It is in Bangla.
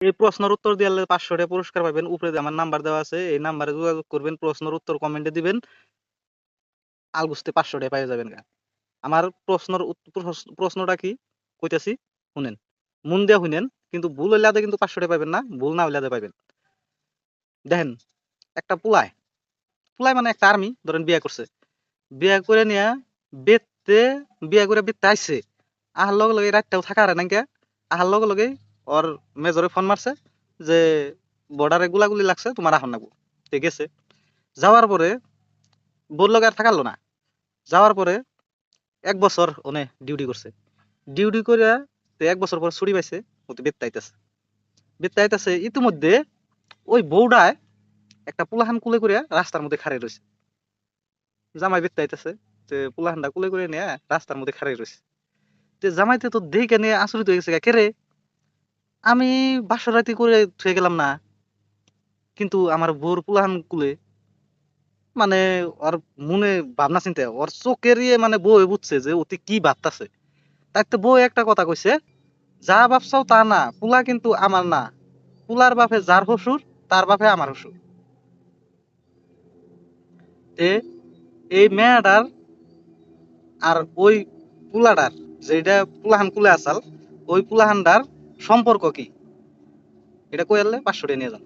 এই প্রশ্নের উত্তর দিলে 500 টাকা পুরস্কার পাবেন। উপরে যে আমার নাম্বার দেওয়া আছে এই নাম্বারে যোগাযোগ করবেন, প্রশ্নের উত্তর কমেন্টে দিবেন, আলগুস্তে 500 টাকা পাই যাবেন গা। আমার প্রশ্নটা কি কইতাছি শুনেন, মন দিয়া শুনেন, কিন্তু ভুল হইলে আদে কিন্তু 500 টাকা পাবেন না, ভুল না হইলে আদে পাবেন। দেখেন, একটা পুলায় পুলায় মানে একটা আর্মি ধরেন বিয়ে করছে, বিয়ে করে নিয়ে বেতে বিয়ে করে বেতে আইছে, আহার লগে লগে রাতটাও থাকা হারে নাকি, আহার লগে লগে ওর মেজরে ফোন মারছে যে বর্ডারে গুলাগুলি লাগছে, তোমার আহন নাগবো। ঠিক আছে, যাওয়ার পরে বোর লগে আর থাকালো না। যাওয়ার পরে 1 বছর ওনে ডিউটি করছে, ডিউটি করে 1 বছর পর ছুটি পাইছে, ও তো বেত্তা আইতাছে, বেত্তা আইতাছে ইতিমধ্যে ওই বউডায় একটা পোলাহান কুলে করে রাস্তার মধ্যে খাড়াই রয়েছে। জামাই বেত্তা আইতাছে, যে পোলাহানটা কুলে করে নিয়ে রাস্তার মধ্যে খাড়াই রয়েছে। যে জামাইতে তো দেখে নিয়ে আচরিত হয়ে গেছে, কে রে, আমি বাসর রাতি করে থুয়ে গেলাম না, কিন্তু আমার বউর পোলাহান কুলে, মানে ওর মনে ভাবনা চিন্তা, ওর চোখের মানে বউ বুঝছে যে ওতে কি ভাবতাছে। তাই তো বউ একটা কথা কইছে, যা ভাবছাও তা না, পোলা কিন্তু আমার না, পোলার বাপে যার শ্বশুর তার বাপে আমার শ্বশুর। তে এই মেয়েটার আর ওই পোলাটার, যেটা পোলাহান কুলে আসাল, ওই পোলাহানটার সম্পর্ক কি, এটা কই আনলে 500 টাকা নিয়ে যান।